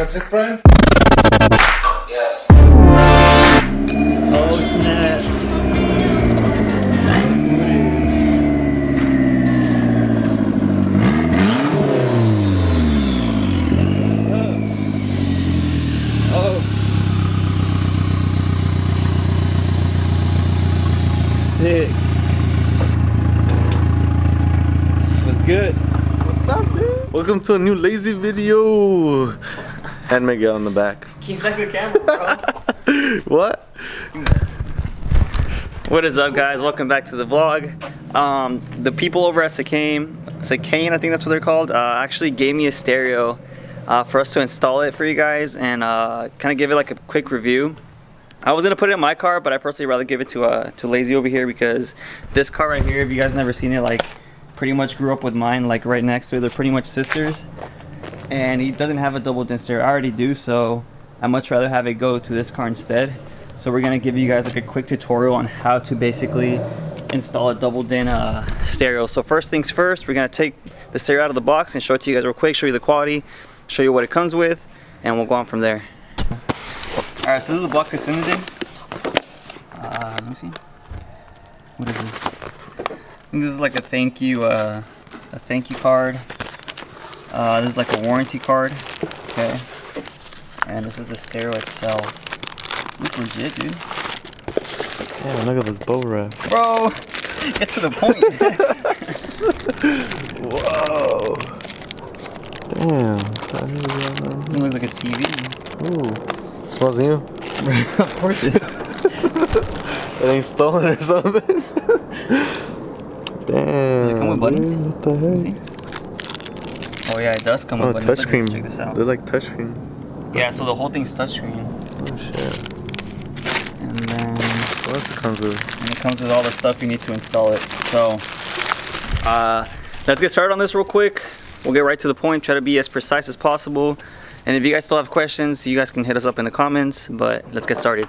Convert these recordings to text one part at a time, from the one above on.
That's it, Brian? Yes. Oh snaps. Sick. What's good? What's up, dude? Welcome to a new lazy video. And Miguel in the back. Keep back the camera, bro. What? What is up, guys? Welcome back to the vlog. The people over at Sakane, I think that's what they're called, actually gave me a stereo for us to install it for you guys and kind of give it like a quick review. I was gonna put it in my car, but I personally rather give it to Lazy over here because this car right here, if you guys never seen it, like pretty much grew up with mine, like right next to it. They're pretty much sisters, and he doesn't have a double din stereo. I already do, so I much rather have it go to this car instead. So we're gonna give you guys like a quick tutorial on how to basically install a double din stereo. So first things first, we're gonna take the stereo out of the box and show it to you guys real quick, show you the quality, show you what it comes with, and we'll go on from there. Alright, so this is the box they sent it in. Let me see. What is this? I think this is like a thank you card. This is like a warranty card. Okay. And this is the stereo itself. Looks legit, dude. Yeah, look at this bow wrap. Bro, get to the point. Whoa. Damn. It looks like a TV. Ooh. Smells new. Of course it is. It ain't stolen or something. Damn. Does it come with buttons? Dude, what the heck? Oh yeah, it does come with buttons. Touchscreen. Check this out. They're like touchscreen. Yeah, so the whole thing's touchscreen. Oh shit. And then What else it comes with? and it comes with all the stuff you need to install it. So let's get started on this real quick. We'll get right to the point, try to be as precise as possible. And if you guys still have questions, you guys can hit us up in the comments, but let's get started.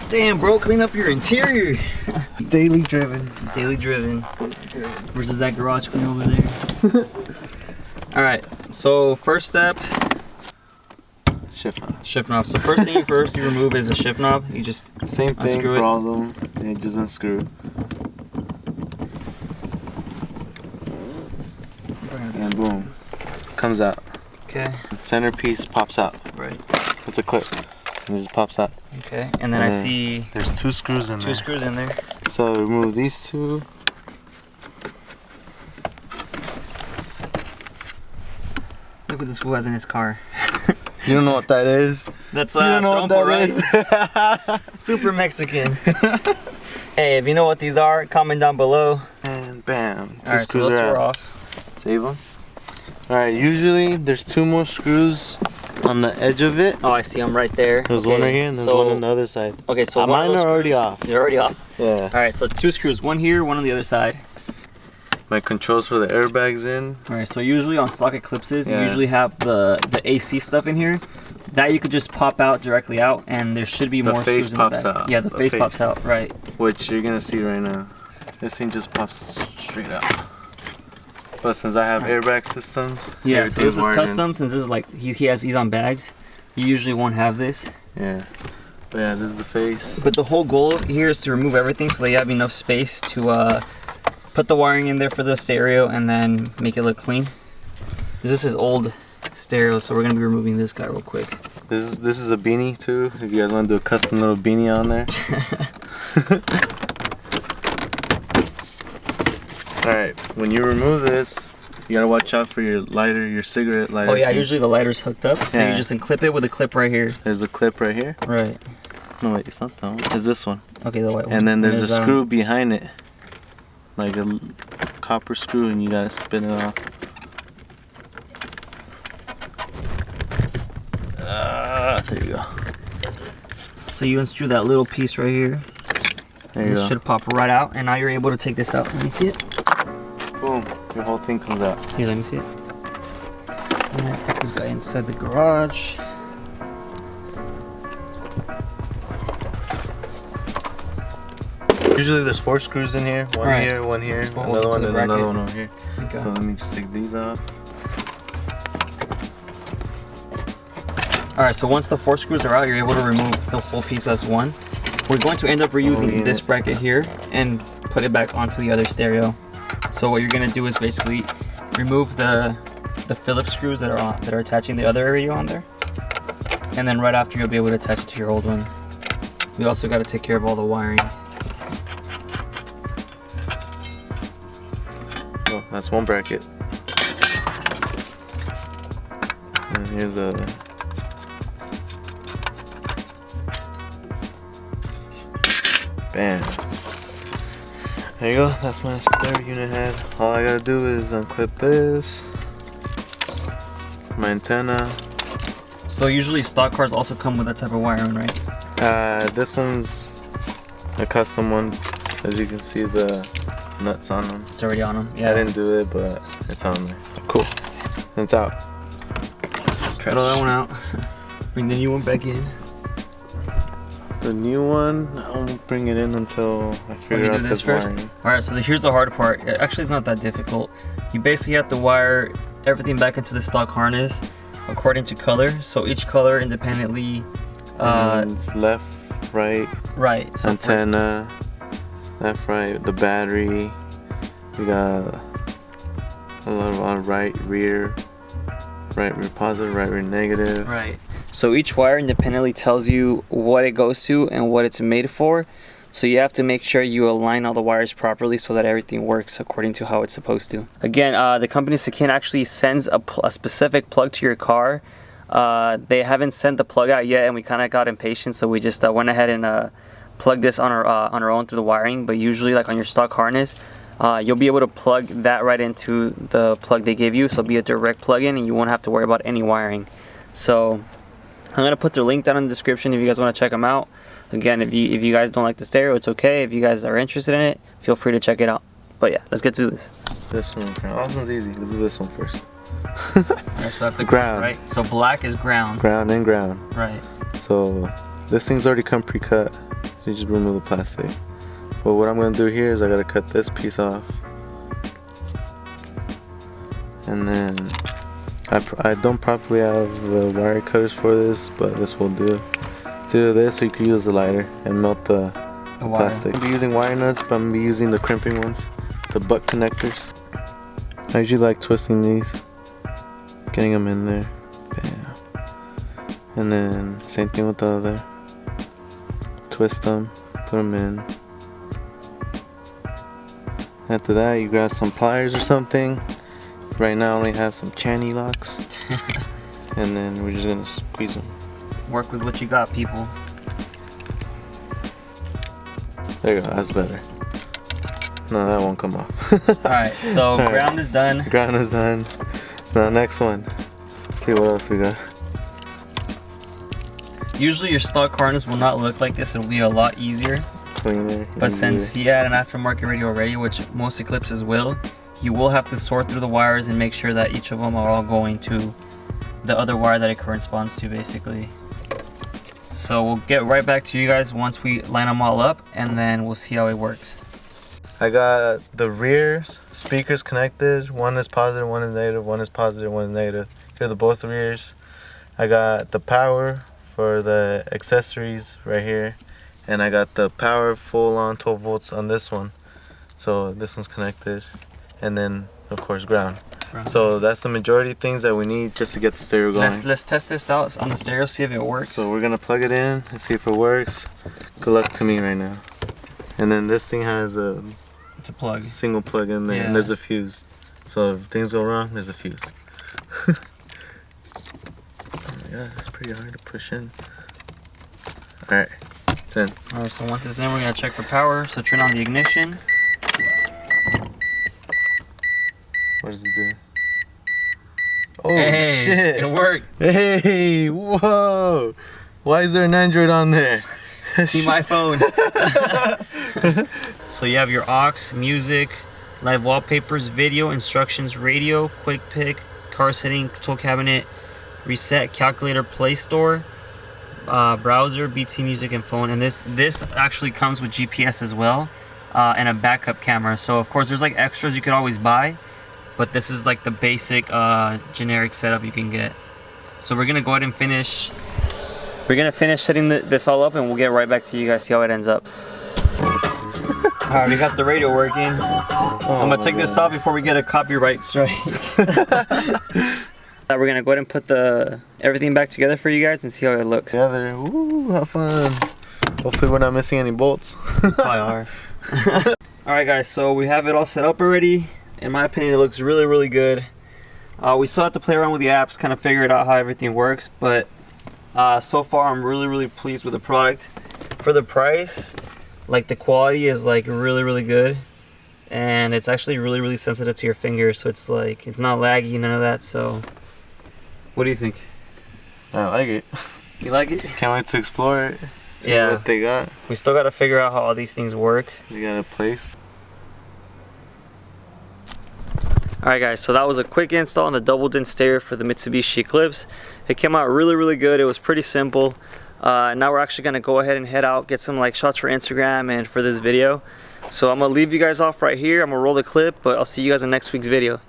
Damn, bro, clean up your interior. Daily driven. Daily driven versus that garage clean over there. All right, so first step, Shift knob. shift knob. So first thing you remove is the shift knob. You just Same thing unscrew for it. all of them. It just unscrew. And boom, comes out. Okay. Centerpiece pops out. Right. It's a clip. And it just pops out. Okay. And then I see There's two screws in there. two screws in there. So remove these two. Look what this fool has in his car. You don't know what that is? That's You don't know what trompo, that right? is? Super Mexican. Hey, if you know what these are, comment down below. And bam, two Alright, so screws those are are out. off. Save them. Alright, usually there's two more screws on the edge of it. Oh, I see them right there. There's one right here and there's one on the other side. Okay, so one Mine of those are already screws- off. They're already off. Yeah. Alright, so two screws, one here, one on the other side. My controls for the airbags in. Alright, so usually on stock Eclipses, you Yeah. usually have the AC stuff in here. That you could just pop out directly out, and there should be The more face screws in pops the back. out. Yeah, the The face face. pops out, right. Which you're gonna see right now. This thing just pops straight out. But since I have airbag systems, Yeah, so this is wired in. custom, since this is like, he's on bags. You usually won't have this. Yeah. But yeah, this is the face. But the whole goal here is to remove everything so that you have enough space to put the wiring in there for the stereo and then make it look clean. This is old stereo, so we're gonna be removing this guy real quick. This is a beanie too. If you guys want to do a custom little beanie on there. Alright, when you remove this, you gotta watch out for your lighter, your cigarette lighter. Oh yeah, thing. usually the lighter's hooked up, so you Yeah. just unclip it with a clip right here. There's a clip right here. Right. No wait, it's not that one. It's this one. Okay, the white one. And then there's a um, screw behind it. Like a copper screw, and you gotta spin it off. There you go. So you unscrew that little piece right here. There you This go. should pop right out, and now you're able to take this out. Let me see it. Boom. Your whole thing comes out. Here, let me see it. Alright, put this guy inside the garage. Usually there's 4 screws in here. One Right. here, one here, We'll another hold it to one, the and bracket. another one over here. Okay. So let me just take these off. Alright, so once the 4 screws are out, you're able to remove the whole piece as one. We're going to end up reusing this bracket here and put it back onto the other stereo. So what you're going to do is basically remove the Phillips screws that are attaching the other area on there. And then right after, you'll be able to attach it to your old one. We also got to take care of all the wiring. Oh, that's one bracket. And here's a... Bam. There you go, that's my stereo unit head. All I gotta do is unclip this. My antenna. So usually stock cars also come with that type of wiring, right? This one's a custom one. As you can see, the nuts on them. It's already on them. Yeah. I didn't do it, but it's on there. Cool. And it's out. Throw that one out. Bring the new one back in. The new one, I won't bring it in until I figure out this first. wiring. Alright, so here's the hard part. Actually, it's not that difficult. You basically have to wire everything back into the stock harness according to color. So each color independently. It's left, right, right. So antenna, left, right, the battery. We got a lot of right rear positive, right rear negative. Right. So each wire independently tells you what it goes to and what it's made for. So you have to make sure you align all the wires properly so that everything works according to how it's supposed to. Again, the company Sakin actually sends a specific plug to your car. They haven't sent the plug out yet, and we kind of got impatient, so we just went ahead and plugged this on our own through the wiring. But usually, like on your stock harness, you'll be able to plug that right into the plug they give you. So it'll be a direct plug-in, and you won't have to worry about any wiring. So I'm gonna put their link down in the description if you guys want to check them out. Again, if you guys don't like the stereo, it's okay. If you guys are interested in it, feel free to check it out. But yeah, let's get to this. This one, oh, this one's easy. Let's do this one first. Alright, so that's the ground, right? So black is ground. Ground and ground. Right. So this thing's already come pre-cut. You just remove the plastic. But what I'm gonna do here is I gotta cut this piece off, and then I don't properly have the wire cutters for this, but this will do. Do this so you can use the lighter and melt the plastic. I'm using wire nuts, but I'm gonna be using the crimping ones, the butt connectors. I usually like twisting these, getting them in there. Bam. And then same thing with the other. Twist them, put them in. After that, you grab some pliers or something. Right now I only have some channy locks. And then we're just gonna squeeze them. Work with what you got, people. There you go, that's better. No, that won't come off. Alright, so All ground is done. Ground is done. Now next one. Let's see what else we got. Usually your stock harness will not look like this. It'll be a lot easier. Cleaner. But easier. since he had an aftermarket radio already, which most Eclipses will, you will have to sort through the wires and make sure that each of them are all going to the other wire that it corresponds to, basically. So we'll get right back to you guys once we line them all up, and then we'll see how it works. I got the rear speakers connected. One is positive, one is negative, one is positive, one is negative. Here are the both rears. I got the power for the accessories right here. And I got the power full on 12 volts on this one. So this one's connected. And then, of course, ground. So that's the majority of things that we need just to get the stereo going. Let's test this out on the stereo, see if it works. So we're going to plug it in and see if it works. Good luck to me right now. And then this thing has a It's a plug. single plug in there, and there's a fuse. So if things go wrong, there's a fuse. Oh my god, that's pretty hard to push in. Alright, it's in. Alright, so once it's in, we're going to check for power. So turn on the ignition. What does it do? Oh Hey, shit! it worked. Hey, whoa! Why is there an Android on there? See my phone. So you have your aux, music, live wallpapers, video, instructions, radio, quick pick, car setting, control cabinet, reset, calculator, play store, browser, BT Music, and phone. And this actually comes with GPS as well, and a backup camera. So of course there's like extras you could always buy, but this is like the basic generic setup you can get. So we're gonna go ahead and finish. We're gonna finish setting this all up, and we'll get right back to you guys, see how it ends up. Alright, we got the radio working. I'm gonna take this off before we get a copyright strike. We're gonna go ahead and put everything back together for you guys and see how it looks. Together, woo, have fun. Hopefully we're not missing any bolts. Probably are. Alright guys, so we have it all set up already. In my opinion, it looks really, really good. We still have to play around with the apps, kind of figure out how everything works, but so far I'm really, really pleased with the product. For the price, like the quality is like really, really good, and it's actually really, really sensitive to your fingers, so it's like it's not laggy, none of that. So what do you think? I like it. You like it? Can't wait to explore it. See Yeah, what they got. we still got to figure out how all these things work. They got it placed. Alright guys, so that was a quick install on the double din stereo for the Mitsubishi Eclipse. It came out really, really good. It was pretty simple. Now we're actually going to go ahead and head out, get some like shots for Instagram and for this video. So I'm going to leave you guys off right here. I'm going to roll the clip, but I'll see you guys in next week's video.